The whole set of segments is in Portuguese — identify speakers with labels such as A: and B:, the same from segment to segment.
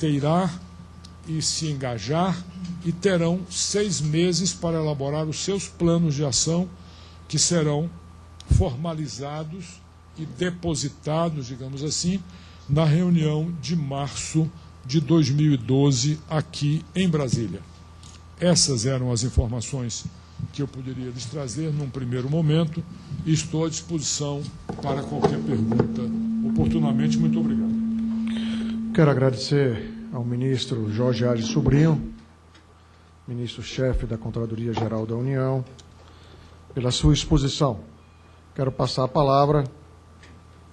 A: esteirar e se engajar, e terão 6 meses para elaborar os seus planos de ação, que serão formalizados e depositados, digamos assim, na reunião de março de 2012, aqui em Brasília. Essas eram as informações que eu poderia lhes trazer num primeiro momento, e estou à disposição para qualquer pergunta oportunamente. Muito obrigado.
B: Quero agradecer ao ministro Jorge Arges Sobrinho, ministro-chefe da Controladoria Geral da União, pela sua exposição. Quero passar a palavra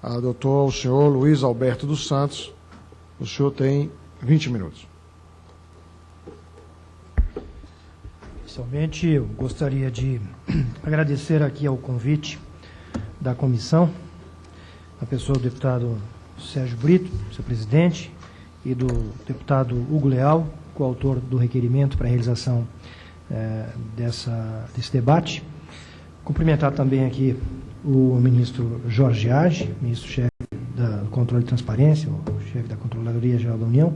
B: ao senhor Luiz Alberto dos Santos. O senhor tem 20 minutos.
C: Inicialmente, eu gostaria de agradecer aqui ao convite da comissão, a pessoa do deputado Sérgio Brito, seu presidente, e do deputado Hugo Leal, coautor do requerimento para a realização desse debate. Cumprimentar também aqui o ministro Jorge Arges, ministro-chefe do Controle e Transparência, o chefe da Controladoria Geral da União,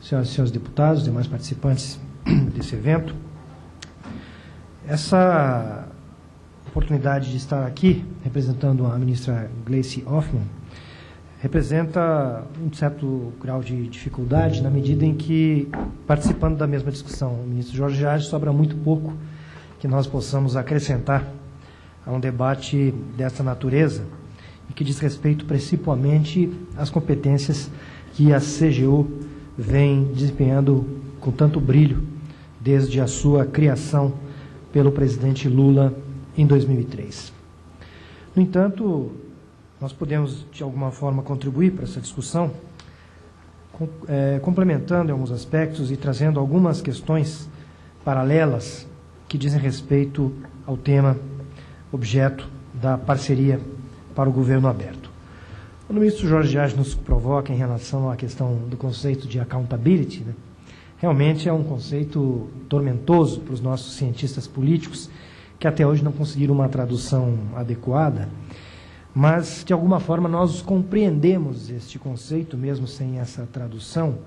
C: senhoras e senhores deputados, demais participantes desse evento. Essa oportunidade de estar aqui, representando a ministra Gleice Hoffmann, representa um certo grau de dificuldade, na medida em que, participando da mesma discussão, o ministro Jorge Arges, sobra muito pouco que nós possamos acrescentar a um debate dessa natureza, e que diz respeito principalmente às competências que a CGU vem desempenhando com tanto brilho desde a sua criação pelo presidente Lula em 2003. No entanto, nós podemos, de alguma forma, contribuir para essa discussão, complementando em alguns aspectos e trazendo algumas questões paralelas que dizem respeito ao tema objeto da parceria para o governo aberto. Quando o ministro Jorge Arges nos provoca em relação à questão do conceito de accountability, né, realmente é um conceito tormentoso para os nossos cientistas políticos, que até hoje não conseguiram uma tradução adequada, mas, de alguma forma, nós compreendemos este conceito, mesmo sem essa tradução,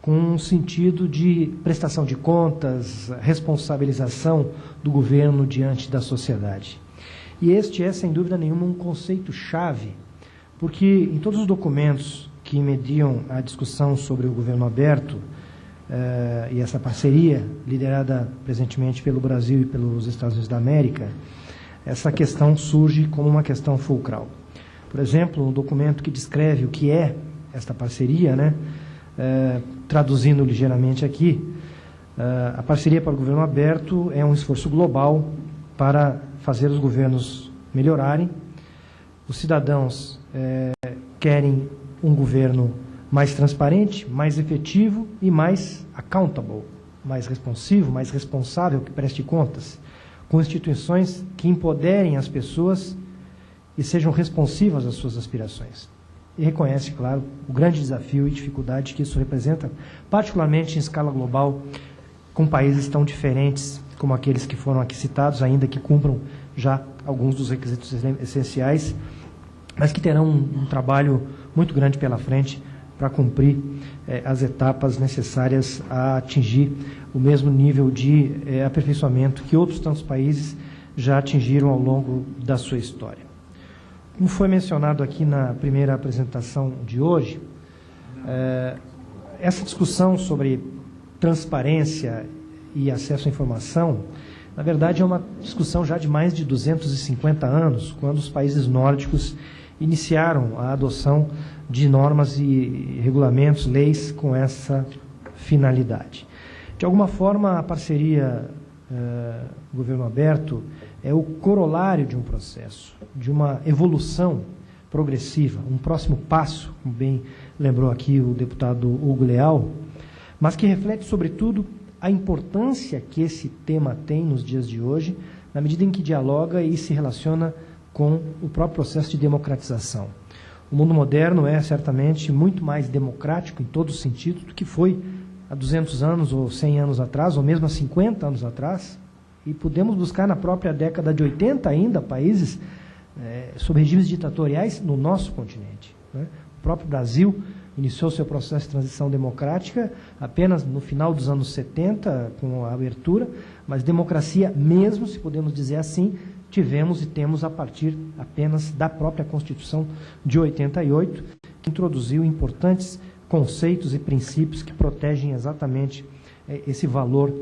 C: com um sentido de prestação de contas, responsabilização do governo diante da sociedade. E este é, sem dúvida nenhuma, um conceito-chave, porque em todos os documentos que mediam a discussão sobre o governo aberto, e essa parceria, liderada presentemente pelo Brasil e pelos Estados Unidos da América, essa questão surge como uma questão fulcral. Por exemplo, um documento que descreve o que é esta parceria, né, traduzindo ligeiramente aqui, a parceria para o governo aberto é um esforço global para fazer os governos melhorarem. Os cidadãos querem um governo mais transparente, mais efetivo e mais accountable, mais responsivo, mais responsável, que preste contas, com instituições que empoderem as pessoas e sejam responsivas às suas aspirações. E reconhece, claro, o grande desafio e dificuldade que isso representa, particularmente em escala global, com países tão diferentes como aqueles que foram aqui citados, ainda que cumpram já alguns dos requisitos essenciais, mas que terão um trabalho muito grande pela frente para cumprir as etapas necessárias a atingir o mesmo nível de aperfeiçoamento que outros tantos países já atingiram ao longo da sua história. Como foi mencionado aqui na primeira apresentação de hoje, essa discussão sobre transparência e acesso à informação, na verdade, é uma discussão já de mais de 250 anos, quando os países nórdicos iniciaram a adoção de normas e regulamentos, leis com essa finalidade. De alguma forma, a parceria governo aberto é o corolário de um processo, de uma evolução progressiva, um próximo passo, como bem lembrou aqui o deputado Hugo Leal, mas que reflete, sobretudo, a importância que esse tema tem nos dias de hoje, na medida em que dialoga e se relaciona com o próprio processo de democratização. O mundo moderno é, certamente, muito mais democrático em todos os sentidos do que foi há 200 anos ou 100 anos atrás, ou mesmo há 50 anos atrás, e podemos buscar na própria década de 80 ainda países sob regimes ditatoriais no nosso continente, né? O próprio Brasil iniciou seu processo de transição democrática apenas no final dos anos 70, com a abertura, mas democracia mesmo, se podemos dizer assim, tivemos e temos a partir apenas da própria Constituição de 88, que introduziu importantes conceitos e princípios que protegem exatamente esse valor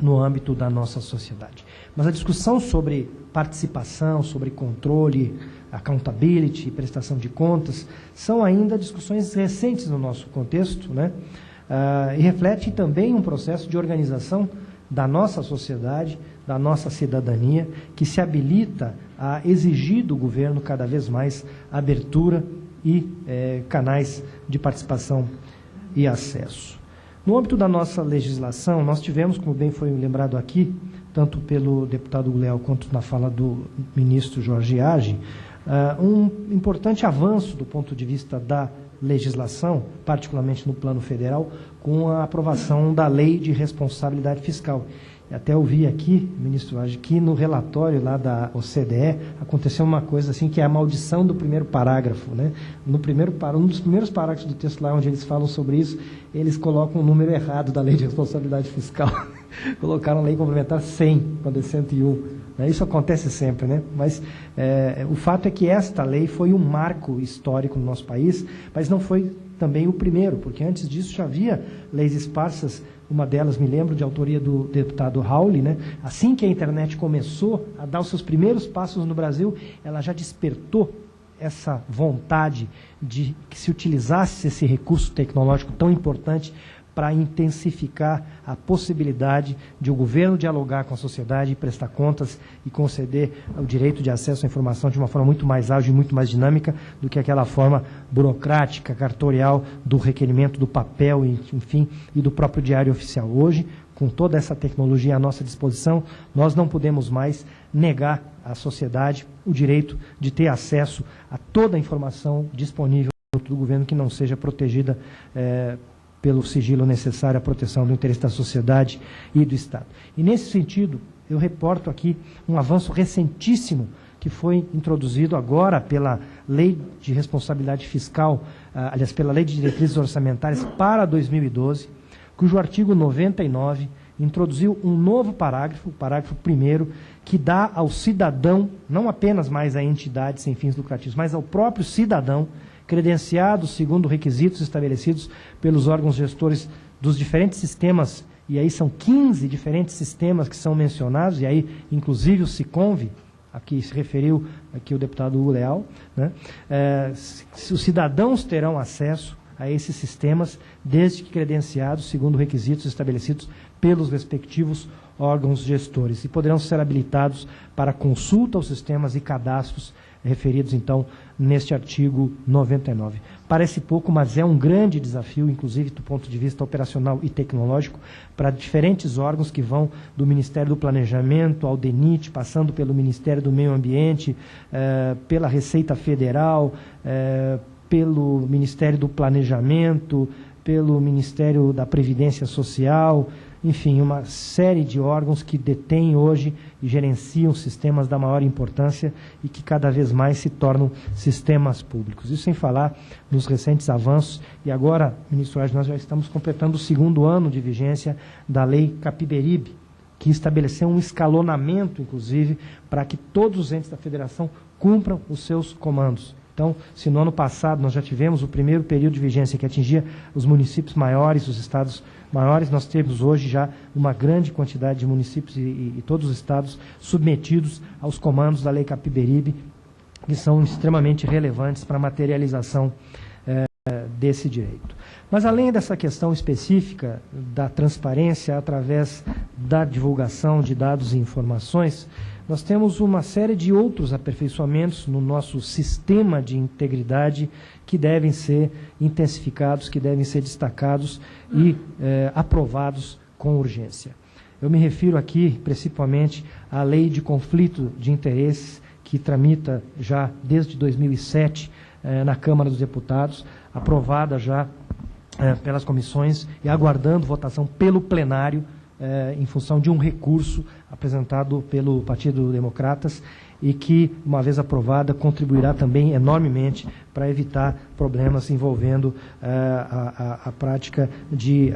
C: no âmbito da nossa sociedade. Mas a discussão sobre participação, sobre controle, accountability, prestação de contas, são ainda discussões recentes no nosso contexto, né? E reflete também um processo de organização da nossa sociedade, da nossa cidadania, que se habilita a exigir do governo cada vez mais abertura e canais de participação e acesso. No âmbito da nossa legislação, nós tivemos, como bem foi lembrado aqui, tanto pelo deputado Léo quanto na fala do ministro Jorge Argem, um importante avanço do ponto de vista da legislação, particularmente no plano federal, com a aprovação da Lei de Responsabilidade Fiscal. Até ouvi aqui, ministro Argem, que no relatório lá da OCDE aconteceu uma coisa assim, que é a maldição do primeiro parágrafo, né? Um dos primeiros parágrafos do texto lá, onde eles falam sobre isso, eles colocam o número errado da Lei de Responsabilidade Fiscal. Colocaram a Lei Complementar 100, quando é 101. Isso acontece sempre, né? Mas o fato é que esta lei foi um marco histórico no nosso país, mas não foi também o primeiro, porque antes disso já havia leis esparsas. Uma delas, me lembro, de autoria do deputado Rauli, né? Assim que a internet começou a dar os seus primeiros passos no Brasil, ela já despertou essa vontade de que se utilizasse esse recurso tecnológico tão importante para intensificar a possibilidade de o governo dialogar com a sociedade, prestar contas e conceder o direito de acesso à informação de uma forma muito mais ágil e muito mais dinâmica do que aquela forma burocrática, cartorial, do requerimento do papel, enfim, e do próprio diário oficial. Hoje, com toda essa tecnologia à nossa disposição, nós não podemos mais negar à sociedade o direito de ter acesso a toda a informação disponível do governo que não seja protegida pelo sigilo necessário à proteção do interesse da sociedade e do Estado. E, nesse sentido, eu reporto aqui um avanço recentíssimo que foi introduzido agora pela Lei de Responsabilidade Fiscal, aliás, pela Lei de Diretrizes Orçamentárias para 2012, cujo artigo 99 introduziu um novo parágrafo, o parágrafo 1º, que dá ao cidadão, não apenas mais à entidade sem fins lucrativos, mas ao próprio cidadão, credenciados segundo requisitos estabelecidos pelos órgãos gestores dos diferentes sistemas, e aí são 15 diferentes sistemas que são mencionados, e aí inclusive o SICONV, a que se referiu aqui o deputado Hugo Leal, né? Os cidadãos terão acesso a esses sistemas, desde que credenciados segundo requisitos estabelecidos pelos respectivos órgãos gestores, e poderão ser habilitados para consulta aos sistemas e cadastros referidos, então, neste artigo 99. Parece pouco, mas é um grande desafio, inclusive do ponto de vista operacional e tecnológico, para diferentes órgãos que vão do Ministério do Planejamento ao DENIT, passando pelo Ministério do Meio Ambiente, pela Receita Federal, pelo Ministério do Planejamento, pelo Ministério da Previdência Social, enfim, uma série de órgãos que detêm hoje e gerenciam sistemas da maior importância e que cada vez mais se tornam sistemas públicos. Isso sem falar nos recentes avanços, e agora, ministro Argem, nós já estamos completando o 2º ano de vigência da Lei Capiberibe, que estabeleceu um escalonamento, inclusive, para que todos os entes da federação cumpram os seus comandos. Então, se no ano passado nós já tivemos o primeiro período de vigência que atingia os municípios maiores, os estados maiores, nós temos hoje já uma grande quantidade de municípios e todos os estados submetidos aos comandos da Lei Capiberibe, que são extremamente relevantes para a materialização desse direito. Mas, além dessa questão específica da transparência através da divulgação de dados e informações, nós temos uma série de outros aperfeiçoamentos no nosso sistema de integridade que devem ser intensificados, que devem ser destacados e aprovados com urgência. Eu me refiro aqui, principalmente, à Lei de Conflito de Interesses, que tramita já desde 2007 na Câmara dos Deputados, aprovada já pelas comissões e aguardando votação pelo plenário, em função de um recurso apresentado pelo Partido Democratas, e que, uma vez aprovada, contribuirá também enormemente para evitar problemas envolvendo a prática de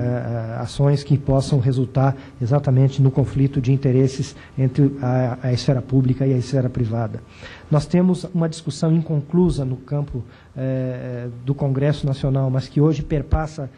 C: ações que possam resultar exatamente no conflito de interesses entre a esfera pública e a esfera privada. Nós temos uma discussão inconclusa no campo do Congresso Nacional, mas que hoje perpassa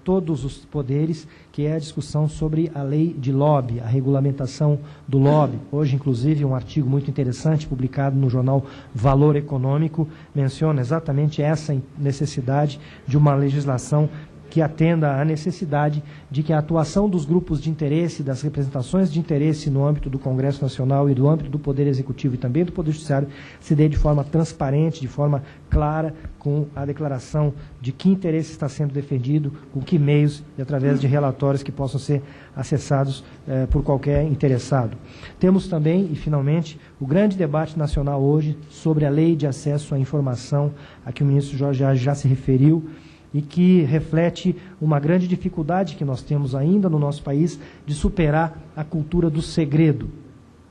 C: todos os poderes, que é a discussão sobre a lei de lobby, a regulamentação do lobby. Hoje, inclusive, um artigo muito interessante publicado no jornal Valor Econômico menciona exatamente essa necessidade de uma legislação que atenda à necessidade de que a atuação dos grupos de interesse, das representações de interesse no âmbito do Congresso Nacional e do âmbito do Poder Executivo e também do Poder Judiciário se dê de forma transparente, de forma clara, com a declaração de que interesse está sendo defendido, com que meios e através de relatórios que possam ser acessados por qualquer interessado. Temos também, e finalmente, o grande debate nacional hoje sobre a Lei de Acesso à Informação, a que o ministro Jorge Arges já se referiu, e que reflete uma grande dificuldade que nós temos ainda no nosso país de superar a cultura do segredo.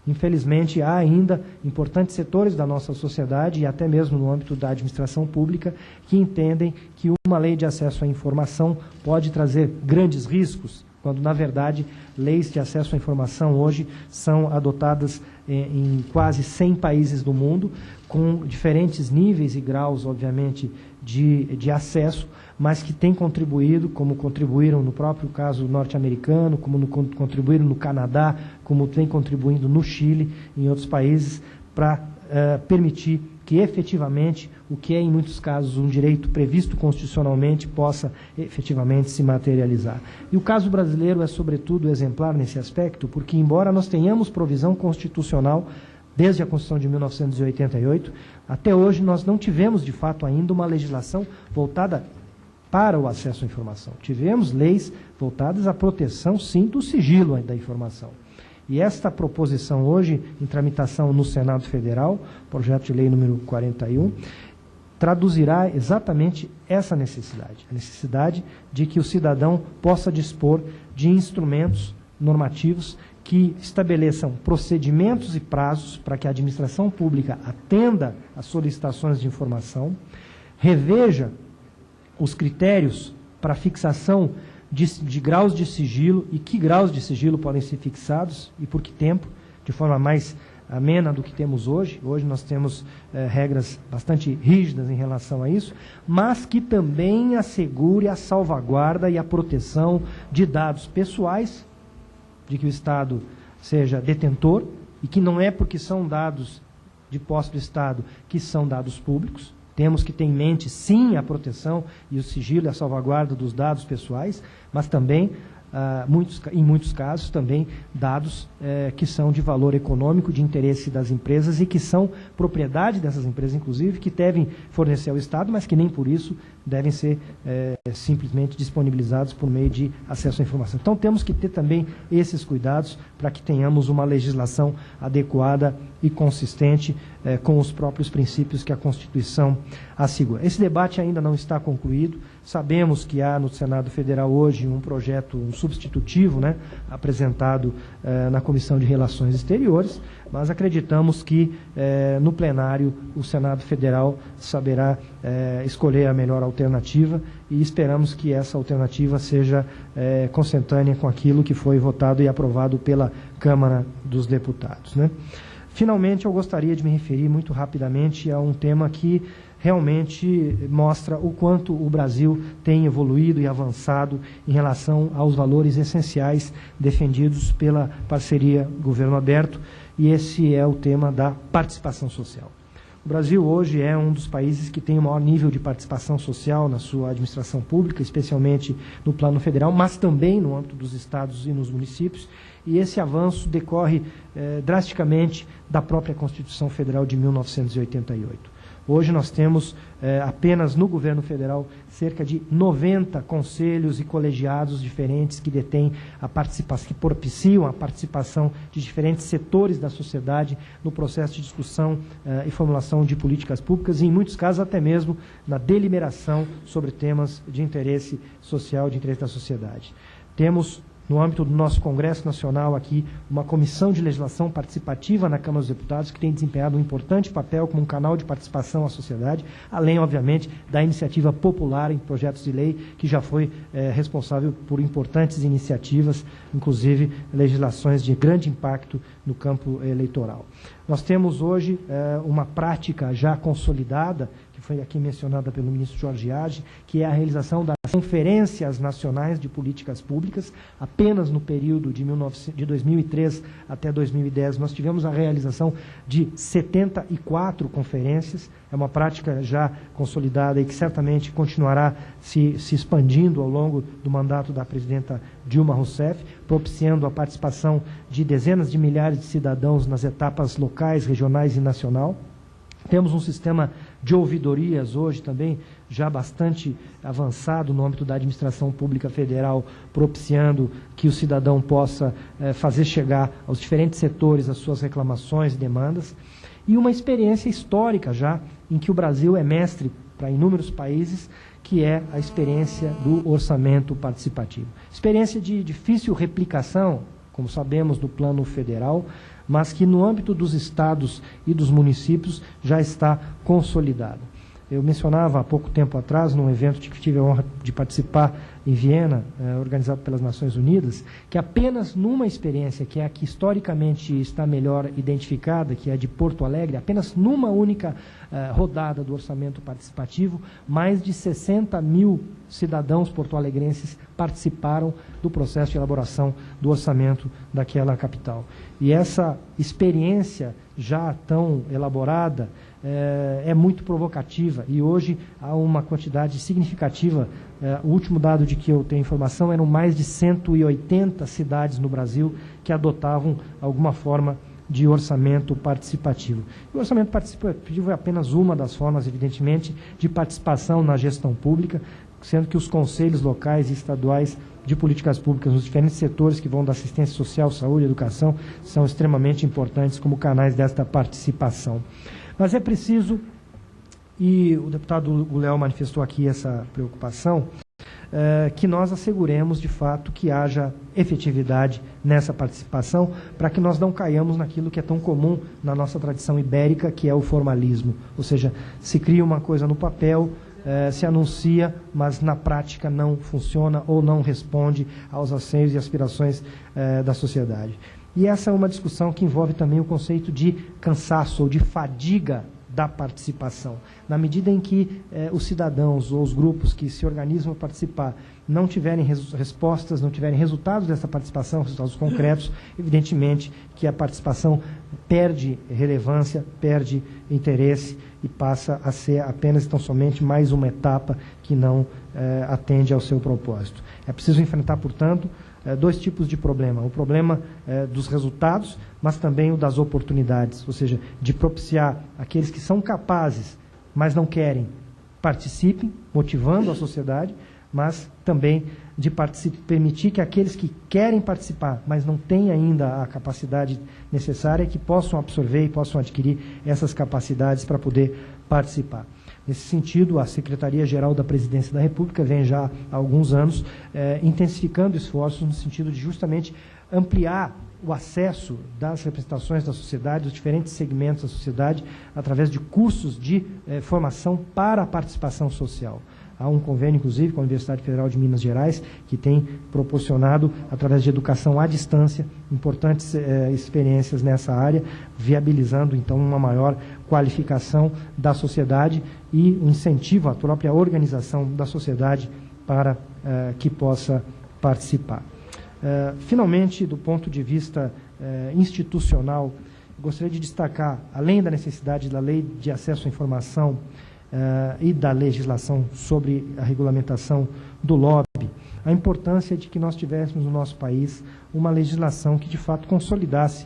C: Infelizmente, há ainda importantes setores da nossa sociedade, e até mesmo no âmbito da administração pública, que entendem que uma lei de acesso à informação pode trazer grandes riscos, quando, na verdade, leis de acesso à informação hoje são adotadas em quase 100 países do mundo, com diferentes níveis e graus, obviamente, de acesso, mas que têm contribuído, como contribuíram no próprio caso norte-americano, como contribuíram no Canadá, como vem contribuindo no Chile e em outros países, para permitir que efetivamente o que é em muitos casos um direito previsto constitucionalmente possa efetivamente se materializar. E o caso brasileiro é sobretudo exemplar nesse aspecto, porque embora nós tenhamos provisão constitucional desde a Constituição de 1988, até hoje nós não tivemos de fato ainda uma legislação voltada para o acesso à informação. Tivemos leis voltadas à proteção, sim, do sigilo da informação. E esta proposição hoje, em tramitação no Senado Federal, projeto de lei número 41, traduzirá exatamente essa necessidade, a necessidade de que o cidadão possa dispor de instrumentos normativos que estabeleçam procedimentos e prazos para que a administração pública atenda às solicitações de informação, reveja os critérios para fixação de graus de sigilo e que graus de sigilo podem ser fixados e por que tempo, de forma mais amena do que temos hoje. Hoje nós temos regras bastante rígidas em relação a isso, mas que também assegure a salvaguarda e a proteção de dados pessoais, de que o Estado seja detentor, e que não é porque são dados de posse do Estado que são dados públicos. Temos que ter em mente, sim, a proteção e o sigilo e a salvaguarda dos dados pessoais, mas também, em muitos casos, também dados que são de valor econômico, de interesse das empresas e que são propriedade dessas empresas, inclusive, que devem fornecer ao Estado, mas que nem por isso devem ser simplesmente disponibilizados por meio de acesso à informação. Então, temos que ter também esses cuidados para que tenhamos uma legislação adequada e consistente com os próprios princípios que a Constituição assegura. Esse debate ainda não está concluído. Sabemos que há no Senado Federal hoje um projeto, um substitutivo, apresentado na Comissão de Relações Exteriores, mas acreditamos que no plenário o Senado Federal saberá escolher a melhor alternativa e esperamos que essa alternativa seja consentânea com aquilo que foi votado e aprovado pela Câmara dos Deputados, Finalmente, eu gostaria de me referir muito rapidamente a um tema que realmente mostra o quanto o Brasil tem evoluído e avançado em relação aos valores essenciais defendidos pela parceria Governo Aberto, e esse é o tema da participação social. O Brasil hoje é um dos países que tem o maior nível de participação social na sua administração pública, especialmente no plano federal, mas também no âmbito dos estados e nos municípios, e esse avanço decorre drasticamente da própria Constituição Federal de 1988. Hoje nós temos apenas no governo federal cerca de 90 conselhos e colegiados diferentes que detêm a participação, que propiciam a participação de diferentes setores da sociedade no processo de discussão e formulação de políticas públicas e, em muitos casos, até mesmo na deliberação sobre temas de interesse social, de interesse da sociedade. Temos no âmbito do nosso Congresso Nacional aqui, uma comissão de legislação participativa na Câmara dos Deputados, que tem desempenhado um importante papel como um canal de participação à sociedade, além, obviamente, da iniciativa popular em projetos de lei, que já foi responsável por importantes iniciativas, inclusive legislações de grande impacto no campo eleitoral. Nós temos hoje uma prática já consolidada, que foi aqui mencionada pelo ministro Jorge Arge, que é a realização das conferências nacionais de políticas públicas. Apenas no período de 2003 até 2010, nós tivemos a realização de 74 conferências. É uma prática já consolidada e que certamente continuará se expandindo ao longo do mandato da presidenta Dilma Rousseff, propiciando a participação de dezenas de milhares de cidadãos nas etapas locais, regionais e nacional. Temos um sistema de ouvidorias hoje também já bastante avançado no âmbito da administração pública federal, propiciando que o cidadão possa fazer chegar aos diferentes setores as suas reclamações e demandas. E uma experiência histórica já, em que o Brasil é mestre para inúmeros países, que é a experiência do orçamento participativo. Experiência de difícil replicação, como sabemos, do plano federal, mas que no âmbito dos estados e dos municípios já está consolidado. Eu mencionava há pouco tempo atrás, num evento que tive a honra de participar em Viena, organizado pelas Nações Unidas, que apenas numa experiência, que é a que historicamente está melhor identificada, que é a de Porto Alegre, apenas numa única rodada do orçamento participativo, mais de 60 mil cidadãos porto-alegrenses participaram do processo de elaboração do orçamento daquela capital. E essa experiência já tão elaborada é muito provocativa, e hoje há uma quantidade significativa. O último dado de que eu tenho informação eram mais de 180 cidades no Brasil que adotavam alguma forma de orçamento participativo. O orçamento participativo é apenas uma das formas, evidentemente, de participação na gestão pública, sendo que os conselhos locais e estaduais de políticas públicas nos diferentes setores que vão da assistência social, saúde e educação são extremamente importantes como canais desta participação. Mas é preciso, e o deputado Léo manifestou aqui essa preocupação, que nós asseguremos, de fato, que haja efetividade nessa participação, para que nós não caiamos naquilo que é tão comum na nossa tradição ibérica, que é o formalismo. Ou seja, se cria uma coisa no papel, se anuncia, mas na prática não funciona ou não responde aos anseios e aspirações da sociedade. E essa é uma discussão que envolve também o conceito de cansaço ou de fadiga da participação. Na medida em que os cidadãos ou os grupos que se organizam para participar não tiverem respostas, não tiverem resultados dessa participação, resultados concretos, evidentemente que a participação perde relevância, perde interesse e passa a ser apenas e tão somente mais uma etapa que não atende ao seu propósito. É preciso enfrentar, portanto, dois tipos de problema. O problema dos resultados, mas também o das oportunidades, ou seja, de propiciar aqueles que são capazes, mas não querem, participem, motivando a sociedade, mas também de permitir que aqueles que querem participar, mas não têm ainda a capacidade necessária, que possam absorver e possam adquirir essas capacidades para poder participar. Nesse sentido, a Secretaria-Geral da Presidência da República vem já há alguns anos intensificando esforços no sentido de justamente ampliar o acesso das representações da sociedade, dos diferentes segmentos da sociedade, através de cursos de formação para a participação social. Há um convênio, inclusive, com a Universidade Federal de Minas Gerais, que tem proporcionado, através de educação à distância, importantes experiências nessa área, viabilizando, então, uma maior qualificação da sociedade e um incentivo à própria organização da sociedade para que possa participar. Finalmente, do ponto de vista institucional, gostaria de destacar, além da necessidade da Lei de Acesso à Informação e da legislação sobre a regulamentação do lobby, a importância de que nós tivéssemos no nosso país uma legislação que, de fato, consolidasse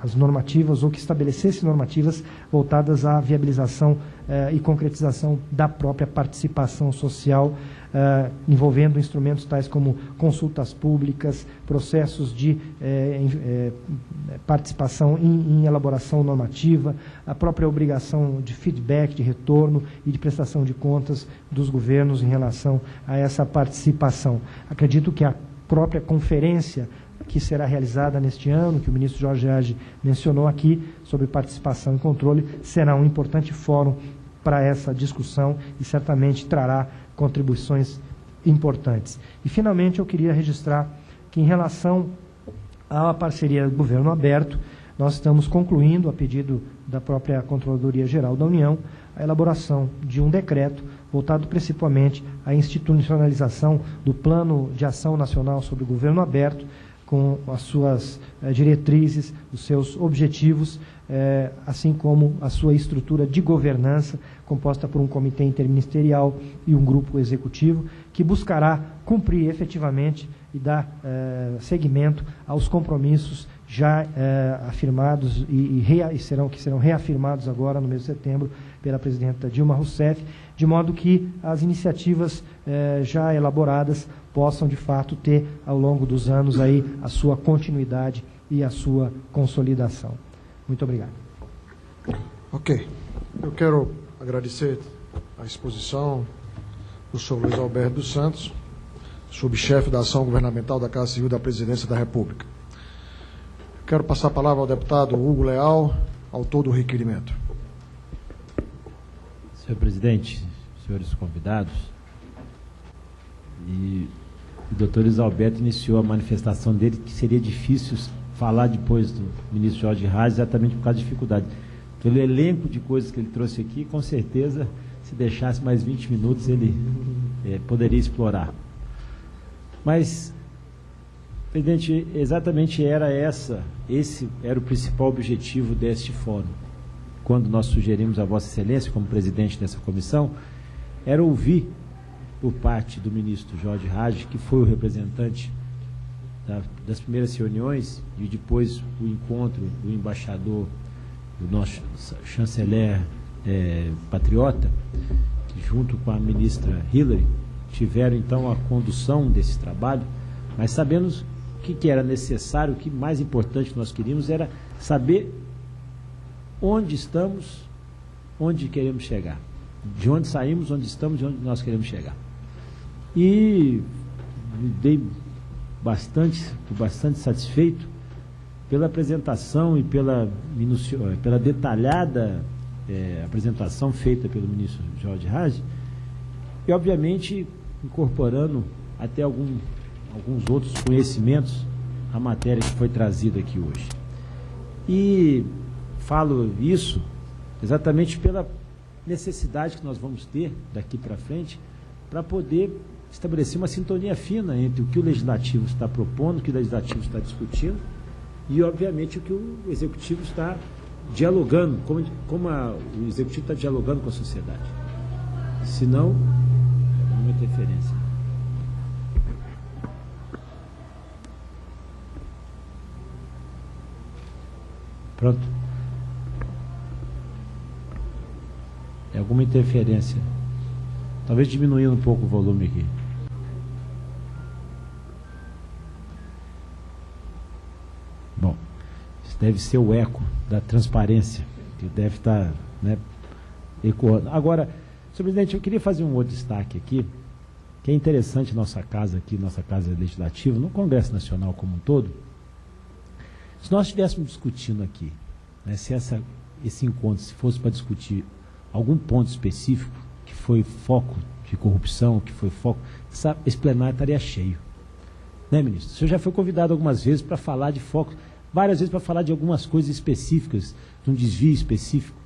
C: as normativas ou que estabelecesse normativas voltadas à viabilização e concretização da própria participação social, envolvendo instrumentos tais como consultas públicas, processos de participação em elaboração normativa, a própria obrigação de feedback, de retorno e de prestação de contas dos governos em relação a essa participação. Acredito que a própria conferência que será realizada neste ano, que o ministro Jorge Hage mencionou aqui, sobre participação e controle, será um importante fórum para essa discussão e certamente trará contribuições importantes. E, finalmente, eu queria registrar que, em relação à parceria do Governo Aberto, nós estamos concluindo, a pedido da própria Controladoria Geral da União, a elaboração de um decreto voltado principalmente à institucionalização do Plano de Ação Nacional sobre o Governo Aberto, com as suas diretrizes, os seus objetivos, assim como a sua estrutura de governança, composta por um comitê interministerial e um grupo executivo, que buscará cumprir efetivamente e dar seguimento aos compromissos já afirmados que serão reafirmados agora no mês de setembro pela presidenta Dilma Rousseff, de modo que as iniciativas já elaboradas possam, de fato, ter, ao longo dos anos, aí, a sua continuidade e a sua consolidação. Muito obrigado.
B: Ok. Eu quero agradecer a exposição do senhor Luiz Alberto dos Santos, subchefe da Ação Governamental da Casa Civil da Presidência da República. Quero passar a palavra ao deputado Hugo Leal, autor do requerimento.
D: Senhor presidente, senhores convidados, e o doutor Luiz Alberto iniciou a manifestação dele que seria difícil falar depois do ministro Jorge Hage, exatamente por causa da dificuldade. Pelo elenco de coisas que ele trouxe aqui, com certeza, se deixasse mais 20 minutos, ele poderia explorar. Mas, presidente, exatamente esse era o principal objetivo deste fórum. Quando nós sugerimos a Vossa Excelência, como presidente dessa comissão, era ouvir por parte do ministro Jorge Hage, que foi o representante das primeiras reuniões, e depois o encontro do embaixador, do nosso chanceler patriota, que junto com a ministra Hillary tiveram então a condução desse trabalho, mas sabemos o que era necessário, o que mais importante nós queríamos era saber onde estamos, onde queremos chegar, de onde saímos, onde estamos e onde nós queremos chegar. E me dei bastante satisfeito pela apresentação e pela detalhada apresentação feita pelo ministro Jorge Hage, e obviamente incorporando até alguns outros conhecimentos à matéria que foi trazida aqui hoje. E falo isso exatamente pela necessidade que nós vamos ter daqui para frente para poder estabelecer uma sintonia fina entre o que o Legislativo está propondo, o que o Legislativo está discutindo e, obviamente, o que o Executivo está dialogando, como o Executivo está dialogando com a sociedade. Senão, é uma interferência. Pronto. É alguma interferência. Talvez diminuindo um pouco o volume aqui. Bom, isso deve ser o eco da transparência, que deve estar ecoando. Agora, senhor presidente, eu queria fazer um outro destaque aqui, que é interessante nossa casa legislativa, no Congresso Nacional como um todo. Se nós estivéssemos discutindo aqui, se esse encontro se fosse para discutir algum ponto específico, que foi foco de corrupção, que foi foco, esse plenário estaria cheio. Né, ministro? O senhor já foi convidado algumas vezes para falar de foco, várias vezes para falar de algumas coisas específicas, de um desvio específico.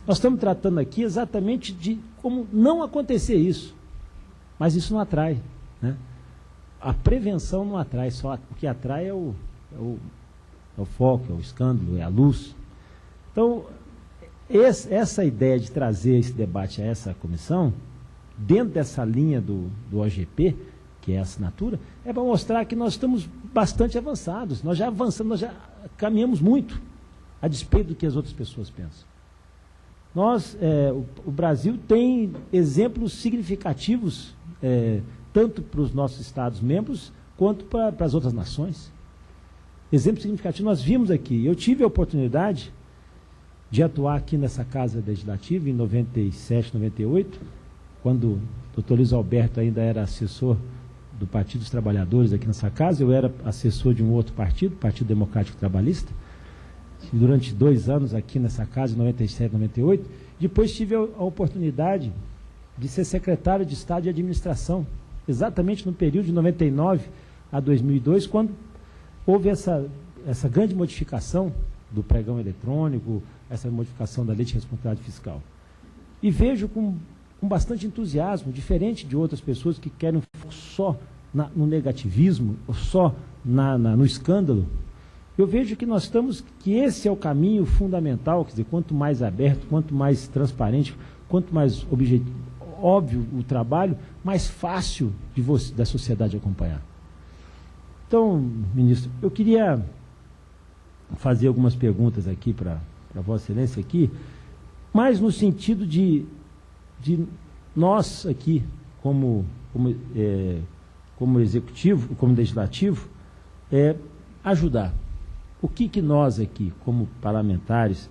D: Nós estamos tratando aqui exatamente de como não acontecer isso. Mas isso não atrai. Né? A prevenção não atrai, só o que atrai é o foco, é o escândalo, é a luz. Então, essa ideia de trazer esse debate a essa comissão, dentro dessa linha do OGP, que é a assinatura, é para mostrar que nós estamos bastante avançados. Nós já avançamos, nós já caminhamos muito, a despeito do que as outras pessoas pensam. O Brasil tem exemplos significativos, tanto para os nossos Estados-membros, quanto para as outras nações. Exemplo significativo, nós vimos aqui. Eu tive a oportunidade de atuar aqui nessa Casa Legislativa em 97, 98, quando o doutor Luiz Alberto ainda era assessor do Partido dos Trabalhadores aqui nessa casa, eu era assessor de um outro partido, Partido Democrático Trabalhista, e durante 2 anos aqui nessa casa, em 97, 98, depois tive a oportunidade de ser secretário de Estado de Administração, exatamente no período de 99 a 2002, quando houve essa grande modificação do pregão eletrônico, essa modificação da Lei de Responsabilidade Fiscal. E vejo com bastante entusiasmo, diferente de outras pessoas que querem só no negativismo, ou só no escândalo. Eu vejo que que esse é o caminho fundamental, quer dizer, quanto mais aberto, quanto mais transparente, quanto mais óbvio o trabalho, mais fácil da sociedade acompanhar. Então, ministro, eu queria fazer algumas perguntas aqui para Vossa Excelência aqui, mas no sentido de nós aqui, como executivo, como legislativo, ajudar. O que nós aqui, como parlamentares,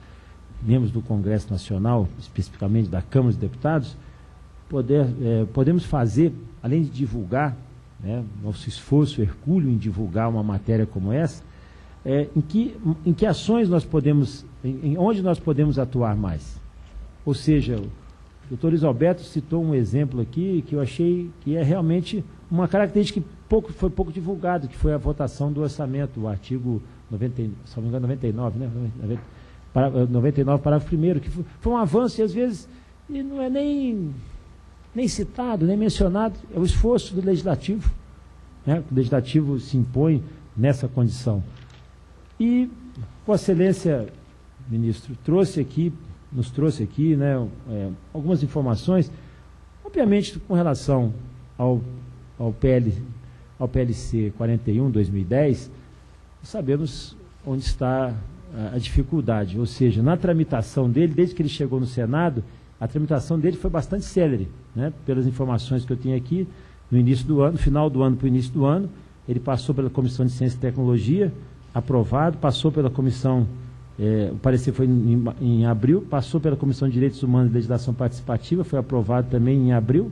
D: membros do Congresso Nacional, especificamente da Câmara dos Deputados, podemos fazer, além de divulgar, né, nosso esforço hercúleo em divulgar uma matéria como essa, em que ações nós podemos, onde nós podemos atuar mais? Ou seja, o doutor Luiz Alberto citou um exemplo aqui que eu achei que é realmente uma característica que foi pouco divulgado, que foi a votação do orçamento, o artigo 99, né? 99, parágrafo 1º, que foi um avanço e às vezes não é nem citado, nem mencionado, é o esforço do Legislativo, né? O Legislativo se impõe nessa condição. E Vossa Excelência, ministro, nos trouxe aqui, né, algumas informações, obviamente com relação ao PLC 41/2010, sabemos onde está a dificuldade, ou seja, na tramitação dele, desde que ele chegou no Senado, a tramitação dele foi bastante célere, né, pelas informações que eu tenho aqui, no final do ano para o início do ano, ele passou pela Comissão de Ciência e Tecnologia, aprovado, passou pela Comissão, o parecer foi em abril, passou pela Comissão de Direitos Humanos e Legislação Participativa, foi aprovado também em abril,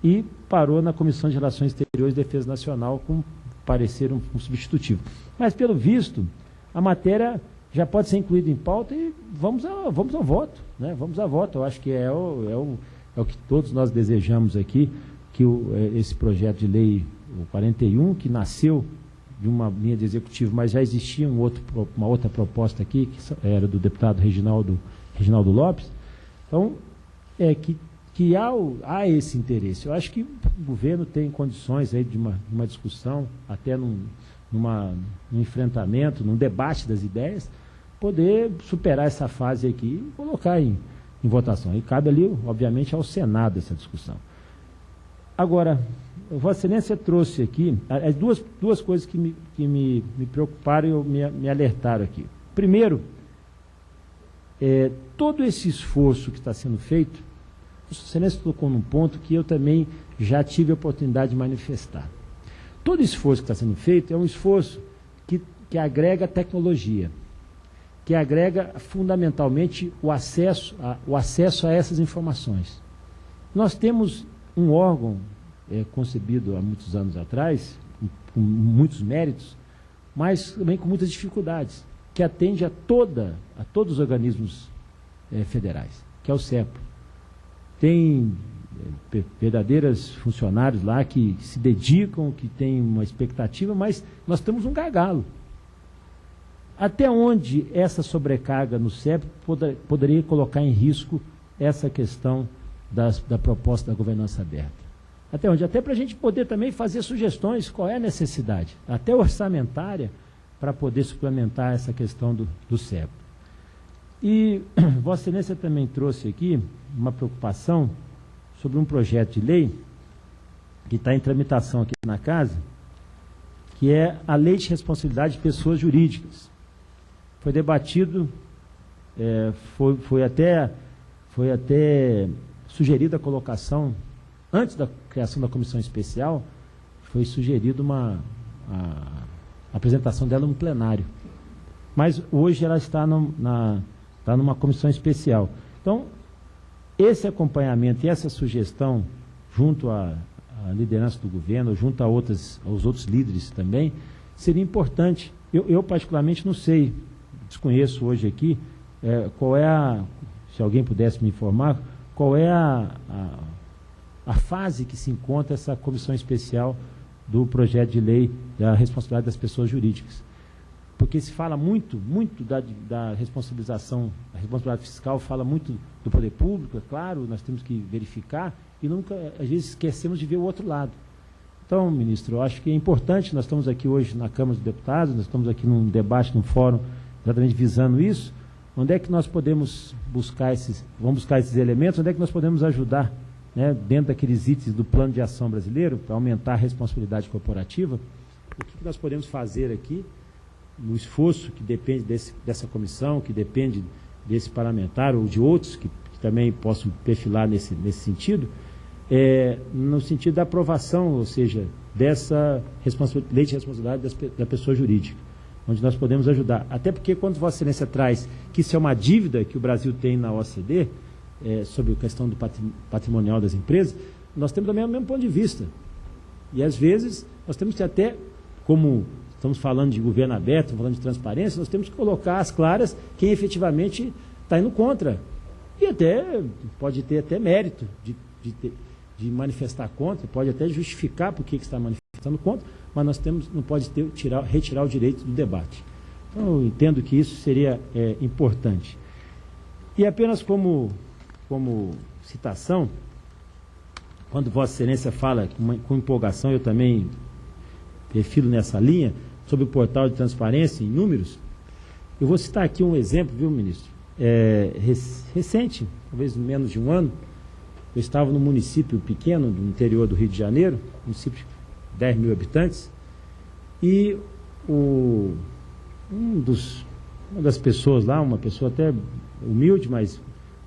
D: e parou na Comissão de Relações Exteriores e Defesa Nacional com parecer um substitutivo. Mas, pelo visto, a matéria já pode ser incluída em pauta e vamos ao voto, né? Vamos ao voto. Eu acho que é o que todos nós desejamos aqui, que esse projeto de lei, o 41, que nasceu de uma linha de executivo, mas já existia uma outra proposta aqui, que era do deputado Reginaldo Lopes. Então, que há esse interesse. Eu acho que o governo tem condições aí de uma discussão, até num enfrentamento, num debate das ideias, poder superar essa fase aqui e colocar em votação. E cabe ali, obviamente, ao Senado essa discussão. Agora, Vossa Excelência trouxe aqui as duas coisas que me preocuparam e me alertaram aqui. Primeiro, todo esse esforço que está sendo feito, Vossa Excelência tocou num ponto que eu também já tive a oportunidade de manifestar. Todo esforço que está sendo feito é um esforço que agrega tecnologia, que agrega fundamentalmente o acesso a essas informações. Nós temos um órgão concebido há muitos anos atrás, com muitos méritos, mas também com muitas dificuldades, que atende a todos os organismos federais, que é o CEPRO. Tem verdadeiros funcionários lá que se dedicam, que têm uma expectativa, mas nós temos um gargalo. Até onde essa sobrecarga no CEP poderia colocar em risco essa questão da proposta da governança aberta? Até onde? Até para a gente poder também fazer sugestões, qual é a necessidade, até orçamentária, para poder suplementar essa questão do CEP. E Vossa Excelência também trouxe aqui uma preocupação sobre um projeto de lei que está em tramitação aqui na casa, que é a Lei de Responsabilidade de Pessoas Jurídicas. Foi debatido, foi até sugerida a colocação, antes da criação da comissão especial, foi sugerida a apresentação dela no plenário. Mas hoje ela está numa comissão especial. Então, esse acompanhamento e essa sugestão junto à liderança do governo, junto aos outros líderes também, seria importante. Eu particularmente não sei, desconheço hoje aqui, qual é se alguém pudesse me informar, qual é a fase que se encontra essa comissão especial do projeto de lei da responsabilidade das pessoas jurídicas. Porque se fala muito da responsabilização, a responsabilidade fiscal fala muito do poder público, é claro, nós temos que verificar, e nunca, às vezes, esquecemos de ver o outro lado. Então, ministro, eu acho que é importante, nós estamos aqui hoje na Câmara dos Deputados, nós estamos aqui num debate, num fórum, exatamente visando isso. Onde é que nós podemos vamos buscar esses elementos, onde é que nós podemos ajudar, né, dentro daqueles itens do Plano de Ação Brasileiro, para aumentar a responsabilidade corporativa, o que nós podemos fazer aqui, no esforço que depende dessa comissão, que depende desse parlamentar, ou de outros que também possam perfilar nesse sentido, no sentido da aprovação, ou seja, dessa lei de responsabilidade da pessoa jurídica, onde nós podemos ajudar. Até porque, quando Vossa Excelência traz que isso é uma dívida que o Brasil tem na OCDE, sobre a questão do patrimonial das empresas, nós temos também o mesmo ponto de vista. E, às vezes, nós temos que até, como estamos falando de governo aberto, estamos falando de transparência, nós temos que colocar às claras quem efetivamente está indo contra. E até pode ter até mérito de manifestar contra, pode até justificar por que está manifestando contra, mas nós não pode retirar o direito do debate. Então, eu entendo que isso seria importante. E apenas como citação, quando Vossa Excelência fala com empolgação, eu também perfilo nessa linha, sobre o portal de transparência em números, eu vou citar aqui um exemplo, viu, ministro? Recente, talvez menos de um ano, eu estava num município pequeno do interior do Rio de Janeiro, município de 10 mil habitantes, e uma das pessoas lá, uma pessoa até humilde, mas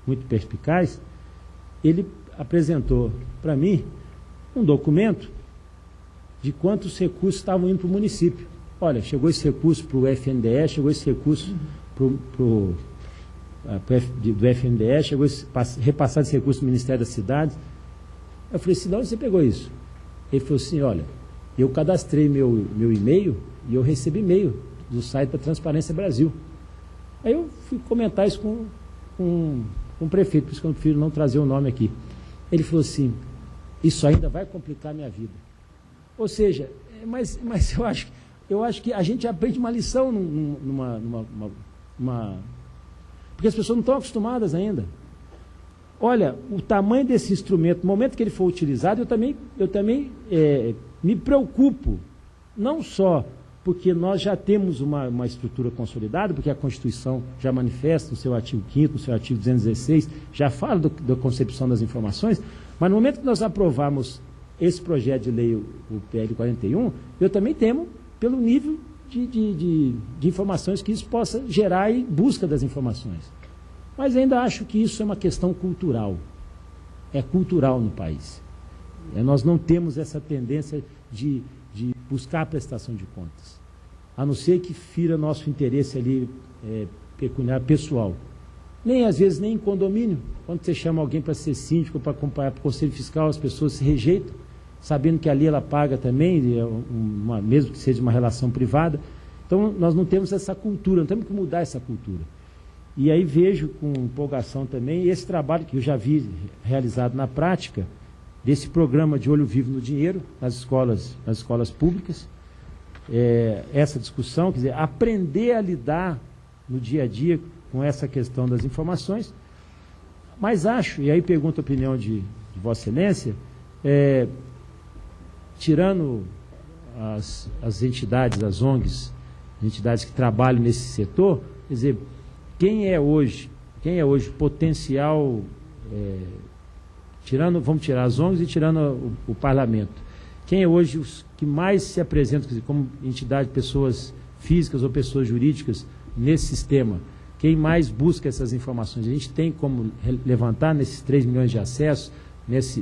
D: muito perspicaz, ele apresentou para mim um documento de quantos recursos estavam indo para o município. Olha, chegou esse recurso para o FNDE, chegou esse recurso do FNDE, chegou repassado esse recurso do Ministério das Cidades. Eu falei assim, de onde você pegou isso? Ele falou assim, olha, eu cadastrei meu e-mail e eu recebi e-mail do site da Transparência Brasil. Aí eu fui comentar isso com o prefeito, por isso que eu prefiro não trazer o nome aqui. Ele falou assim, isso ainda vai complicar a minha vida. Ou seja, mas eu acho que a gente aprende uma lição porque as pessoas não estão acostumadas ainda. Olha, o tamanho desse instrumento, no momento que ele for utilizado, eu também me preocupo, não só porque nós já temos uma estrutura consolidada, porque a Constituição já manifesta no seu artigo 5º, no seu artigo 216, já fala da concepção das informações, mas no momento que nós aprovarmos esse projeto de lei, o PL 41, eu também temo pelo nível de informações que isso possa gerar em busca das informações. Mas ainda acho que isso é uma questão cultural. É cultural no país. Nós não temos essa tendência de buscar a prestação de contas, a não ser que fira nosso interesse ali pecuniário pessoal. Às vezes nem em condomínio, quando você chama alguém para ser síndico, para acompanhar para o Conselho Fiscal, as pessoas se rejeitam, sabendo que ali ela paga também, mesmo que seja uma relação privada. Então, nós não temos essa cultura, não temos que mudar essa cultura. E aí vejo com empolgação também esse trabalho que eu já vi realizado na prática, desse programa de olho vivo no dinheiro, nas escolas públicas, essa discussão, quer dizer, aprender a lidar no dia a dia com essa questão das informações. Mas acho, e aí pergunto a opinião de Vossa Excelência, tirando as entidades, as ONGs, entidades que trabalham nesse setor, quer dizer, quem é hoje potencial, vamos tirar as ONGs e tirando o parlamento, quem é hoje os que mais se apresentam, quer dizer, como entidade, pessoas físicas ou pessoas jurídicas nesse sistema, quem mais busca essas informações? A gente tem como levantar nesses 3 milhões de acessos, nessas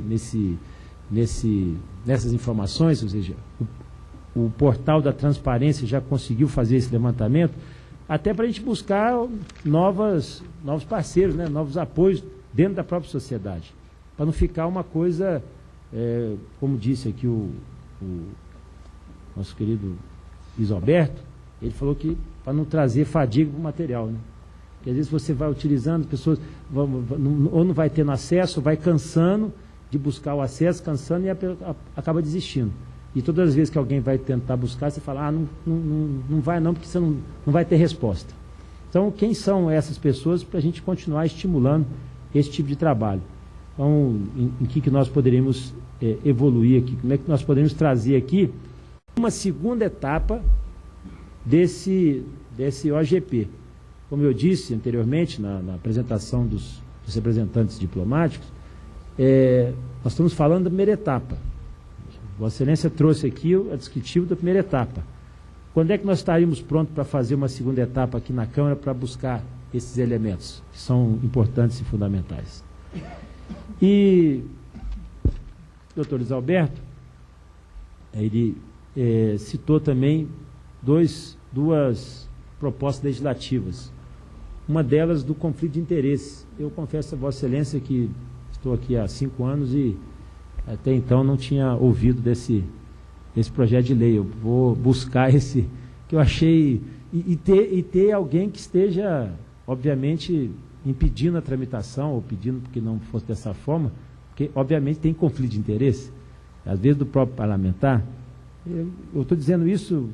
D: informações, ou seja, o portal da transparência já conseguiu fazer esse levantamento, até para a gente buscar novos parceiros, né, novos apoios dentro da própria sociedade, para não ficar uma coisa como disse aqui o nosso querido Luiz Alberto, ele falou que para não trazer fadiga para o material, né? Porque às vezes você vai utilizando, as pessoas ou não vai tendo acesso, vai cansando de buscar o acesso, cansando e acaba desistindo. E todas as vezes que alguém vai tentar buscar, você fala, não vai não, porque você não vai ter resposta. Então, quem são essas pessoas para a gente continuar estimulando esse tipo de trabalho? Então, em que nós poderíamos evoluir aqui? Como é que nós poderíamos trazer aqui uma segunda etapa desse OGP? Como eu disse anteriormente, na apresentação dos representantes diplomáticos, nós estamos falando da primeira etapa. Vossa Excelência trouxe aqui o descritivo da primeira etapa. Quando é que nós estaríamos prontos para fazer uma segunda etapa aqui na Câmara para buscar esses elementos que são importantes e fundamentais? E o doutor Luiz Alberto, ele citou também duas propostas legislativas. Uma delas do conflito de interesse. Eu confesso a Vossa Excelência que estou aqui há 5 anos e até então não tinha ouvido desse projeto de lei. Eu vou buscar esse que eu achei e ter alguém que esteja, obviamente, impedindo a tramitação ou pedindo que não fosse dessa forma, porque obviamente tem conflito de interesse, às vezes do próprio parlamentar. Eu estou dizendo isso,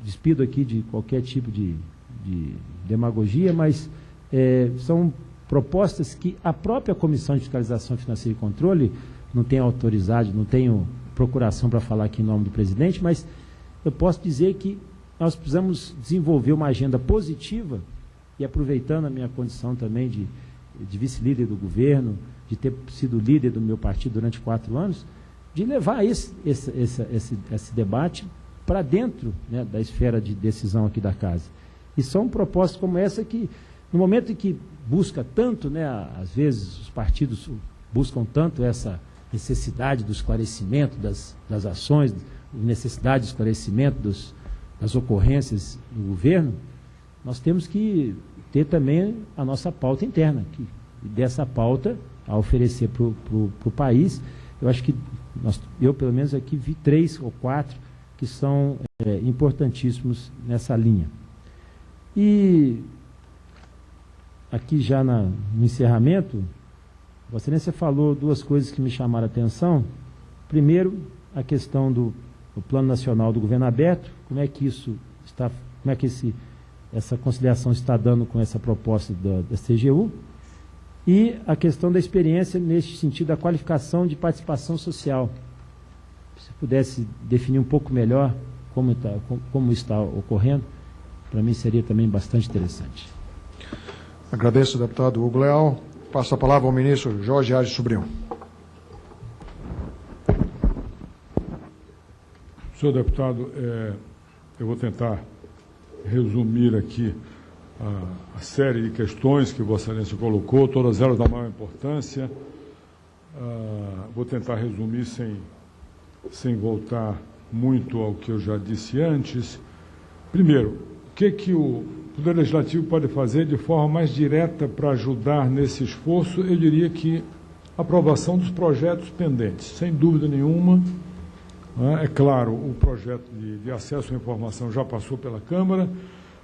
D: despido aqui de qualquer tipo de demagogia, mas são propostas que a própria Comissão de Fiscalização Financeira e Controle não tem autorizado, não tenho procuração para falar aqui em nome do presidente, mas eu posso dizer que nós precisamos desenvolver uma agenda positiva e aproveitando a minha condição também de vice-líder do governo, de ter sido líder do meu partido durante 4 anos, de levar esse debate para dentro, né, da esfera de decisão aqui da casa. E são propostas como essa que, no momento em que busca tanto, né, às vezes os partidos buscam tanto essa necessidade do esclarecimento das ações, necessidade de esclarecimento das ocorrências do governo, nós temos que ter também a nossa pauta interna, e dessa pauta a oferecer para o país. Eu acho que eu pelo menos aqui vi 3 ou 4 que são importantíssimos nessa linha. E aqui já no encerramento, Vossa Excelência falou 2 coisas que me chamaram a atenção. Primeiro, a questão do Plano Nacional do Governo Aberto, como é que isso está, como é que essa conciliação está dando com essa proposta da CGU, e a questão da experiência neste sentido da qualificação de participação social. Se pudesse definir um pouco melhor como está ocorrendo, para mim seria também bastante interessante.
B: Agradeço, deputado Hugo Leal. Passo a palavra ao ministro Jorge Arges Sobrinho.
A: Senhor deputado, eu vou tentar resumir aqui a série de questões que Vossa Excelência colocou, todas elas da maior importância. Vou tentar resumir sem voltar muito ao que eu já disse antes. Primeiro, o que o Poder Legislativo pode fazer de forma mais direta para ajudar nesse esforço? Eu diria que a aprovação dos projetos pendentes, sem dúvida nenhuma. É claro, o projeto de acesso à informação já passou pela Câmara,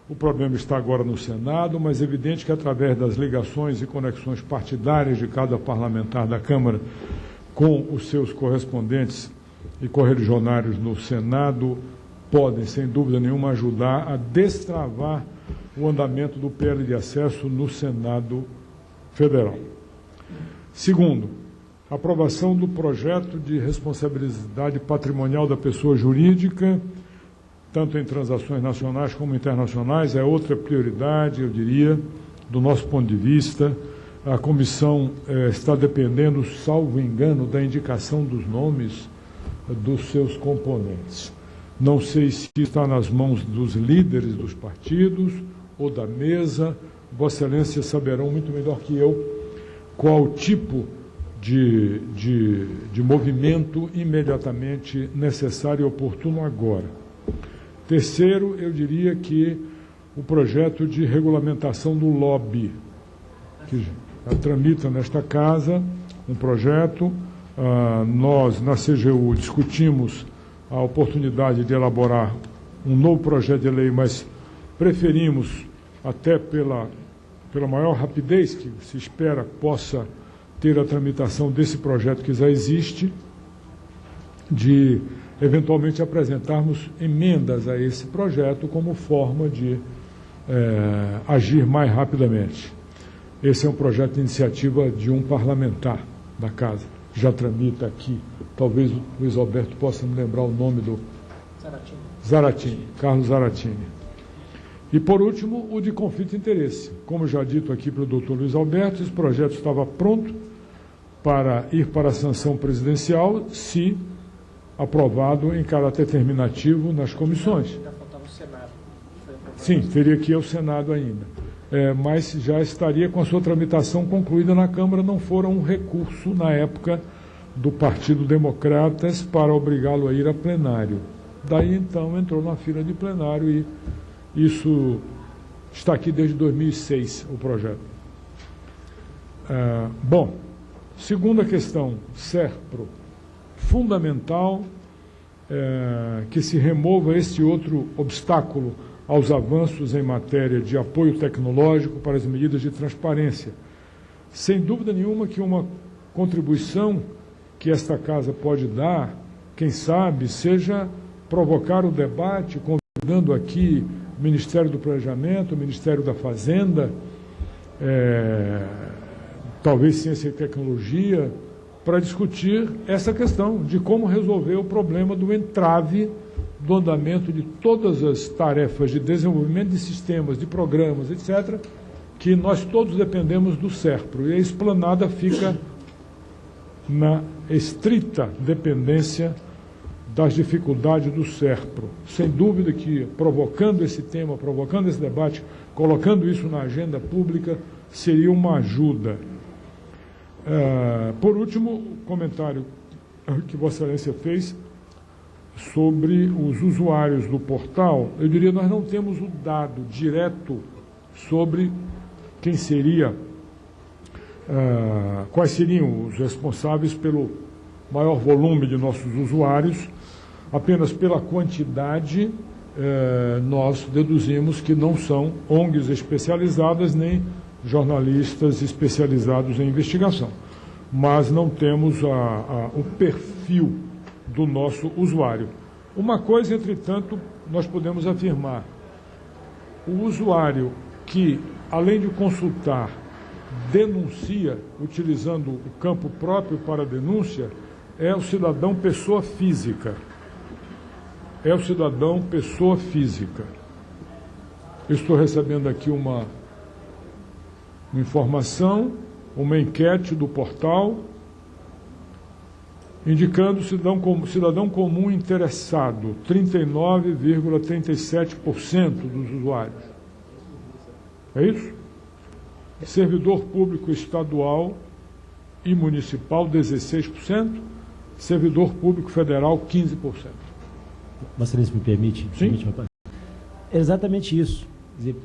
A: o problema está agora no Senado, mas é evidente que através das ligações e conexões partidárias de cada parlamentar da Câmara com os seus correspondentes e correligionários no Senado, podem, sem dúvida nenhuma, ajudar a destravar o andamento do PL de acesso no Senado Federal. Segundo, aprovação do projeto de responsabilidade patrimonial da pessoa jurídica, tanto em transações nacionais como internacionais, é outra prioridade, eu diria, do nosso ponto de vista. A comissão está dependendo, salvo engano, da indicação dos nomes dos seus componentes. Não sei se está nas mãos dos líderes dos partidos ou da mesa. Vossa Excelência saberão muito melhor que eu qual tipo de movimento imediatamente necessário e oportuno agora. Terceiro, eu diria que o projeto de regulamentação do lobby, que já tramita nesta casa, um projeto nós, na CGU, discutimos a oportunidade de elaborar um novo projeto de lei, mas preferimos, até pela maior rapidez que se espera possa ter a tramitação desse projeto que já existe, de eventualmente apresentarmos emendas a esse projeto como forma de agir mais rapidamente. Esse é um projeto de iniciativa de um parlamentar da Casa, já tramita aqui. Talvez o Luiz Alberto possa me lembrar o nome do... Zaratini, Carlos Zaratini. E, por último, o de conflito de interesse. Como já dito aqui pelo doutor Luiz Alberto, esse projeto estava pronto para ir para a sanção presidencial, se aprovado em caráter terminativo nas comissões.
C: Ainda faltava o Senado.
A: Sim, teria que ir ao Senado ainda. Mas já estaria com a sua tramitação concluída na Câmara, não fora um recurso, na época, do Partido Democratas para obrigá-lo a ir a plenário. Daí, então, entrou na fila de plenário e isso está aqui desde 2006, o projeto. Bom, segunda questão, SERPRO. Fundamental que se remova esse outro obstáculo aos avanços em matéria de apoio tecnológico para as medidas de transparência. Sem dúvida nenhuma que uma contribuição que esta Casa pode dar, quem sabe, seja provocar o debate, convidando aqui o Ministério do Planejamento, o Ministério da Fazenda, talvez Ciência e Tecnologia, para discutir essa questão de como resolver o problema do entrave do andamento de todas as tarefas de desenvolvimento de sistemas, de programas, etc., que nós todos dependemos do SERPRO. E a esplanada fica na estrita dependência das dificuldades do SERPRO. Sem dúvida que, provocando esse tema, provocando esse debate, colocando isso na agenda pública, seria uma ajuda. Por último, o comentário que Vossa Excelência fez sobre os usuários do portal, eu diria que nós não temos o dado direto sobre quem seria, quais seriam os responsáveis pelo maior volume de nossos usuários. Apenas pela quantidade, nós deduzimos que não são ONGs especializadas nem jornalistas especializados em investigação. Mas não temos o perfil do nosso usuário. Uma coisa, entretanto, nós podemos afirmar: o usuário que, além de consultar, denuncia, utilizando o campo próprio para a denúncia, é o cidadão pessoa física. É o cidadão pessoa física. Eu estou recebendo aqui uma informação, uma enquete do portal, indicando cidadão comum interessado, 39,37% dos usuários. É isso? Servidor público estadual e municipal, 16%. Servidor público federal, 15%.
D: Vossa Excelência me permite?
A: Sim.
D: É exatamente isso. Quer dizer,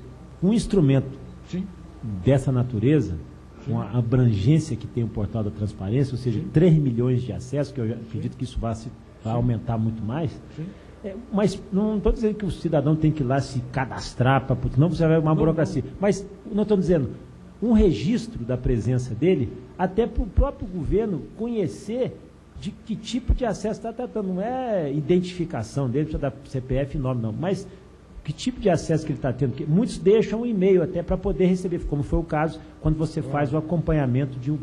D: um instrumento
A: Sim.
D: dessa natureza, com a abrangência que tem o portal da transparência, ou seja, 3 milhões de acessos, que eu acredito que isso vai aumentar muito mais. Mas não estou dizendo que o cidadão tem que ir lá se cadastrar, porque senão você vai uma burocracia. Mas não estou dizendo um registro da presença dele, até para o próprio governo conhecer de que tipo de acesso está tratando. Não é identificação dele, precisa dar CPF e nome, não, mas que tipo de acesso que ele está tendo. Porque muitos deixam um e-mail até para poder receber, como foi o caso quando você faz o acompanhamento de um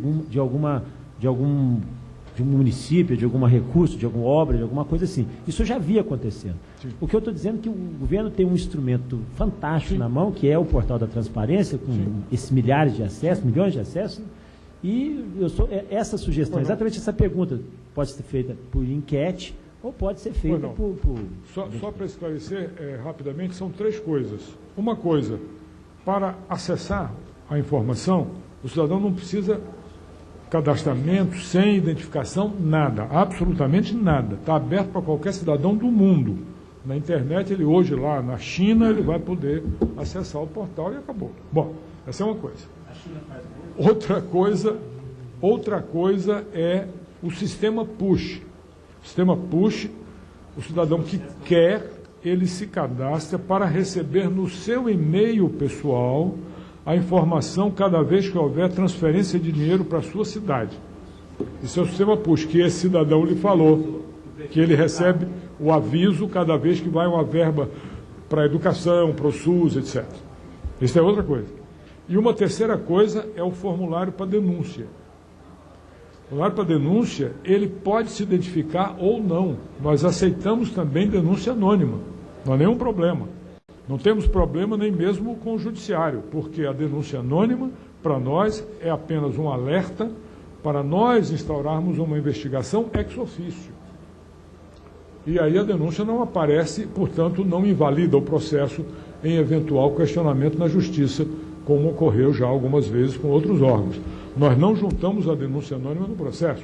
D: município, de algum recurso, de alguma obra, de alguma coisa assim. Isso já havia acontecendo. Sim. O que eu estou dizendo é que o governo tem um instrumento fantástico Sim. na mão, que é o portal da transparência, com Sim. esses milhares de acessos, milhões de acessos, e essa sugestão, exatamente essa pergunta, pode ser feita por enquete ou pode ser feita por...
A: Só para esclarecer rapidamente, são 3 coisas. Uma coisa, para acessar a informação, o cidadão não precisa cadastramento, sem identificação, nada, absolutamente nada. Está aberto para qualquer cidadão do mundo. Na internet, ele hoje lá na China, ele vai poder acessar o portal e acabou. Bom, essa é uma coisa. Outra coisa é o sistema push. O sistema push, o cidadão que quer, ele se cadastra para receber no seu e-mail pessoal a informação cada vez que houver transferência de dinheiro para a sua cidade. Isso é o sistema push, que esse cidadão lhe falou, que ele recebe o aviso cada vez que vai uma verba para a educação, para o SUS, etc. Isso é outra coisa. E uma terceira coisa é o formulário para denúncia. O formulário para denúncia, ele pode se identificar ou não. Nós aceitamos também denúncia anônima. Não há nenhum problema. Não temos problema nem mesmo com o judiciário, porque a denúncia anônima, para nós, é apenas um alerta para nós instaurarmos uma investigação ex officio. E aí a denúncia não aparece, portanto, não invalida o processo em eventual questionamento na justiça, como ocorreu já algumas vezes com outros órgãos. Nós não juntamos a denúncia anônima no processo,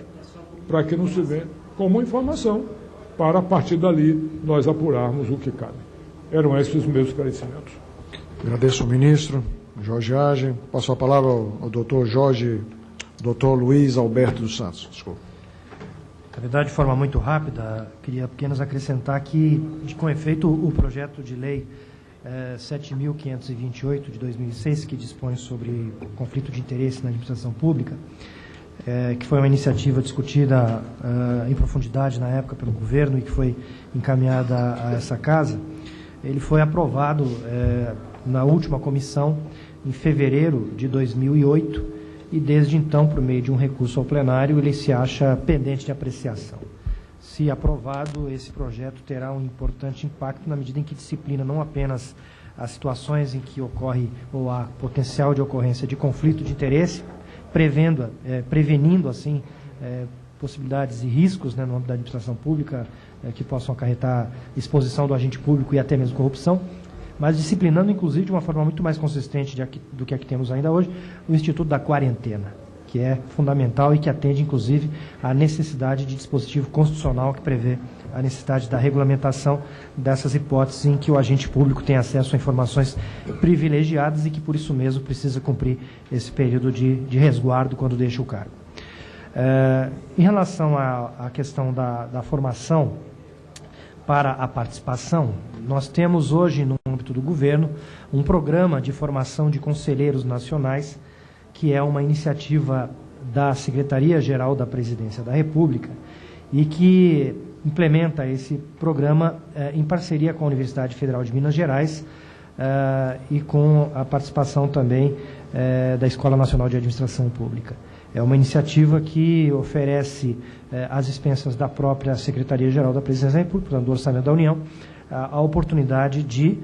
A: para que não se venha como informação, para a partir dali nós apurarmos o que cabe. Eram esses os meus esclarecimentos.
B: Agradeço ao ministro Jorge Agem. Passo a palavra ao doutor Luiz Alberto dos Santos. Desculpa.
C: Na verdade, de forma muito rápida, queria apenas acrescentar que, com efeito, o projeto de lei 7.528 de 2006, que dispõe sobre conflito de interesse na administração pública, que foi uma iniciativa discutida em profundidade na época pelo governo e que foi encaminhada a essa casa, ele foi aprovado na última comissão em fevereiro de 2008 e desde então, por meio de um recurso ao plenário, ele se acha pendente de apreciação. Se aprovado, esse projeto terá um importante impacto na medida em que disciplina não apenas as situações em que ocorre ou há potencial de ocorrência de conflito de interesse, prevenindo assim possibilidades e riscos, né, no âmbito da administração pública que possam acarretar exposição do agente público e até mesmo corrupção, mas disciplinando, inclusive, de uma forma muito mais consistente do que a que temos ainda hoje, o Instituto da Quarentena, que é fundamental e que atende, inclusive, à necessidade de dispositivo constitucional que prevê a necessidade da regulamentação dessas hipóteses em que o agente público tem acesso a informações privilegiadas e que, por isso mesmo, precisa cumprir esse período de resguardo quando deixa o cargo. Em relação à questão da formação para a participação, nós temos hoje, no âmbito do governo, um programa de formação de conselheiros nacionais, que é uma iniciativa da Secretaria-Geral da Presidência da República e que implementa esse programa em parceria com a Universidade Federal de Minas Gerais e com a participação também da Escola Nacional de Administração Pública. É uma iniciativa que oferece às expensas da própria Secretaria-Geral da Presidência da República, portanto, do Orçamento da União, a oportunidade de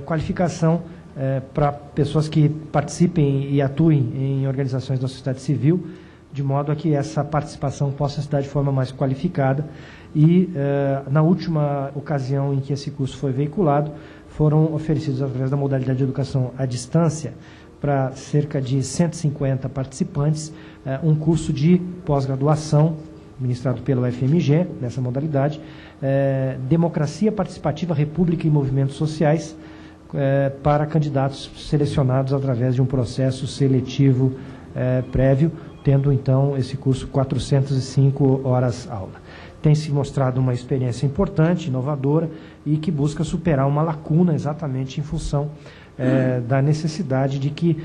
C: qualificação para pessoas que participem e atuem em organizações da sociedade civil, de modo a que essa participação possa se dar de forma mais qualificada. E, na última ocasião em que esse curso foi veiculado, foram oferecidos, através da modalidade de educação à distância, para cerca de 150 participantes, um curso de pós-graduação, ministrado pela UFMG, nessa modalidade, Democracia Participativa, República e Movimentos Sociais, para candidatos selecionados através de um processo seletivo prévio, tendo, então, esse curso 405 horas aula. Tem se mostrado uma experiência importante, inovadora, e que busca superar uma lacuna exatamente em função da necessidade de que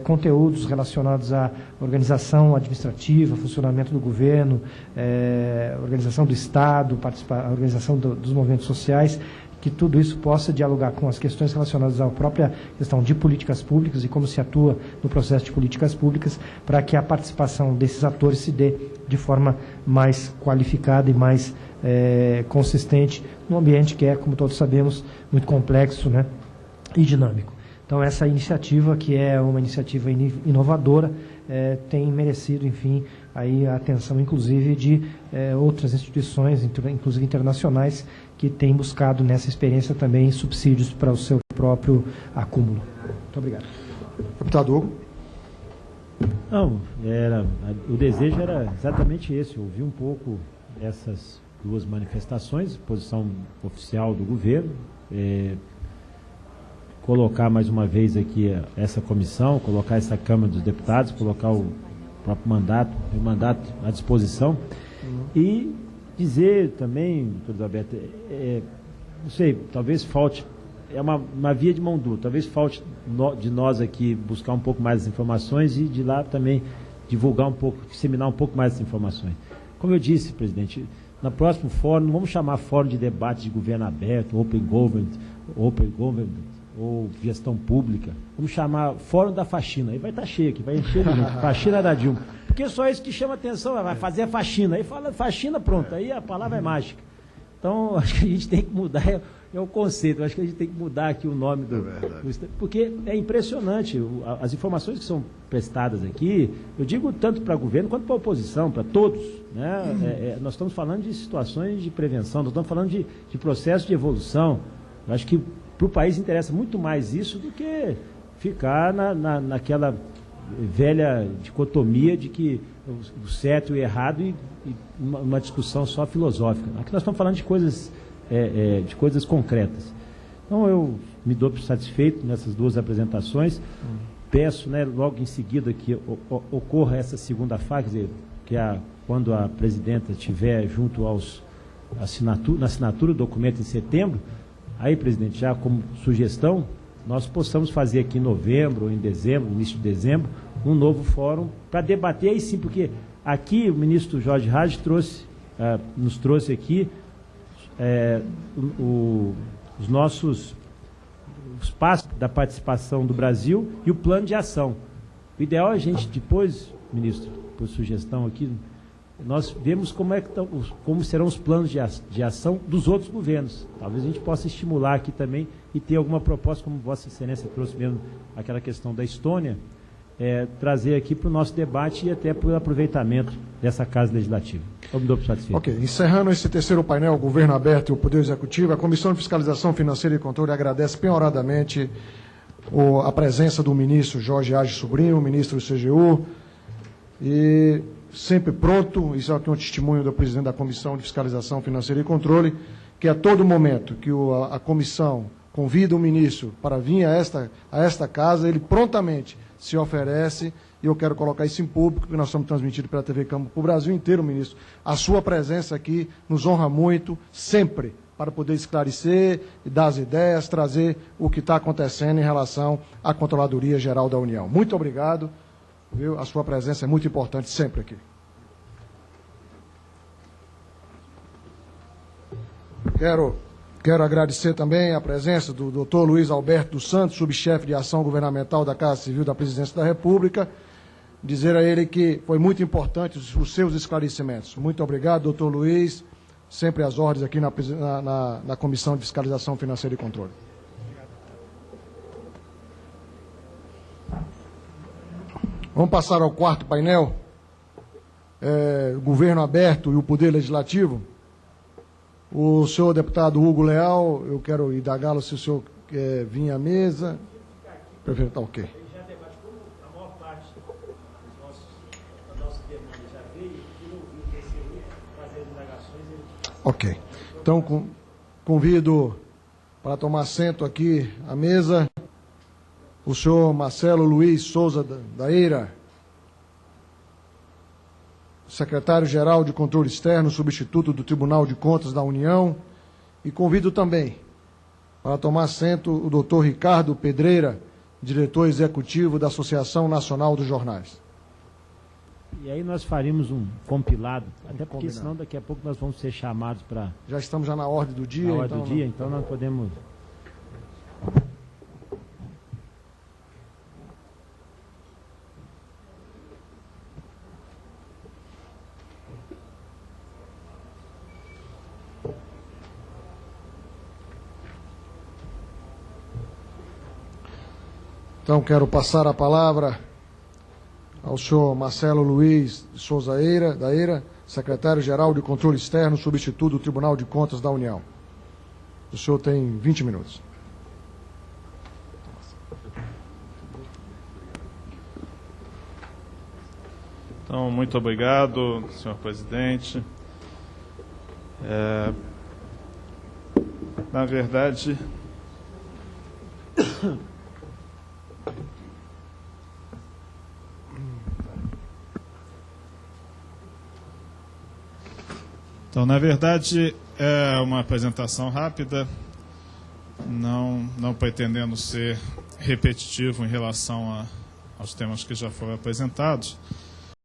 C: conteúdos relacionados à organização administrativa, funcionamento do governo, organização do Estado, a organização dos movimentos sociais, que tudo isso possa dialogar com as questões relacionadas à própria questão de políticas públicas e como se atua no processo de políticas públicas, para que a participação desses atores se dê de forma mais qualificada e mais consistente, num ambiente que é, como todos sabemos, muito complexo, né, e dinâmico. Então, essa iniciativa, que é uma iniciativa inovadora, tem merecido, enfim, aí a atenção, inclusive, de outras instituições, inclusive internacionais, que têm buscado nessa experiência também subsídios para o seu próprio acúmulo. Muito obrigado.
B: Deputado Hugo.
D: Não, o desejo era exatamente esse, ouvir um pouco essas duas manifestações, posição oficial do governo, colocar mais uma vez aqui essa comissão, colocar essa Câmara dos Deputados, colocar o próprio mandato à disposição E dizer também, doutor Alberto, não sei, talvez falte, é uma via de mão dupla, talvez falte de nós aqui buscar um pouco mais as informações e de lá também divulgar um pouco, disseminar um pouco mais as informações. Como eu disse, presidente, no próximo fórum, não vamos chamar fórum de debate de governo aberto, open government ou gestão pública, vamos chamar fórum da faxina, aí vai estar cheio aqui, vai encher de gente, faxina da Dilma, porque é só isso que chama atenção, vai fazer a faxina, aí fala faxina, pronto, aí a palavra é mágica. Então, acho que a gente tem que mudar, é o conceito, acho que a gente tem que mudar aqui o nome do porque é impressionante, as informações que são prestadas aqui, eu digo tanto para o governo quanto para a oposição, para todos, né? Nós estamos falando de situações de prevenção, nós estamos falando de processo de evolução, eu acho que para o país interessa muito mais isso do que ficar naquela velha dicotomia de que o certo e o errado e uma discussão só filosófica. Aqui nós estamos falando de coisas concretas. Então eu me dou por satisfeito nessas duas apresentações. Peço, né, logo em seguida que ocorra essa segunda fase, quer dizer, que quando a presidenta estiver junto na assinatura do documento em setembro, aí, presidente, já como sugestão, nós possamos fazer aqui em novembro ou em dezembro, início de dezembro, um novo fórum para debater aí sim, porque aqui o ministro Jorge Hage nos trouxe aqui os passos da participação do Brasil e o plano de ação. O ideal é a gente depois, ministro, por sugestão aqui, nós vemos como serão os planos de ação dos outros governos. Talvez a gente possa estimular aqui também e ter alguma proposta, como Vossa Excelência trouxe mesmo aquela questão da Estônia, trazer aqui para o nosso debate e até para o aproveitamento dessa Casa Legislativa. Eu me dou por satisfeito.
B: Ok. Encerrando esse terceiro painel, Governo Aberto e o Poder Executivo, a Comissão de Fiscalização Financeira e Controle agradece penhoradamente a presença do ministro Jorge Hage Sobrinho, ministro do CGU, e sempre pronto, isso é aqui um testemunho do presidente da Comissão de Fiscalização Financeira e Controle, que a todo momento que a comissão convida o ministro para vir a esta casa, ele prontamente se oferece, e eu quero colocar isso em público, porque nós estamos transmitindo pela TV Câmara para o Brasil inteiro, ministro. A sua presença aqui nos honra muito, sempre, para poder esclarecer, dar as ideias, trazer o que está acontecendo em relação à Controladoria Geral da União. Muito obrigado. Viu? A sua presença é muito importante sempre aqui. Quero agradecer também a presença do Dr. Luiz Alberto dos Santos, subchefe de ação governamental da Casa Civil da Presidência da República. Dizer a ele que foi muito importante os seus esclarecimentos. Muito obrigado, Dr. Luiz. Sempre às ordens aqui na Comissão de Fiscalização Financeira e Controle. Vamos passar ao quarto painel, Governo Aberto e o Poder Legislativo. O senhor deputado Hugo Leal, eu quero indagá-lo se o senhor quer vir à mesa. Prefeito, está ok.
D: Já debate como a maior parte da nossa demanda já veio, e não viu o TCU fazer as indagações.
B: Ok. Então, convido para tomar assento aqui à mesa o senhor Marcelo Luiz Souza da Eira, secretário-geral de Controle Externo, substituto do Tribunal de Contas da União, e convido também para tomar assento o doutor Ricardo Pedreira, diretor executivo da Associação Nacional dos Jornais.
D: E aí nós faríamos um compilado, até porque senão daqui a pouco nós vamos ser chamados para...
B: Já estamos na ordem do dia.
D: Então nós podemos...
B: Então, quero passar a palavra ao senhor Marcelo Luiz Souza da Eira, secretário-geral de Controle Externo, substituto do Tribunal de Contas da União. O senhor tem 20 minutos.
E: Então, muito obrigado, senhor presidente. Na verdade... Então, na verdade, é uma apresentação rápida, não pretendendo ser repetitivo em relação aos temas que já foram apresentados.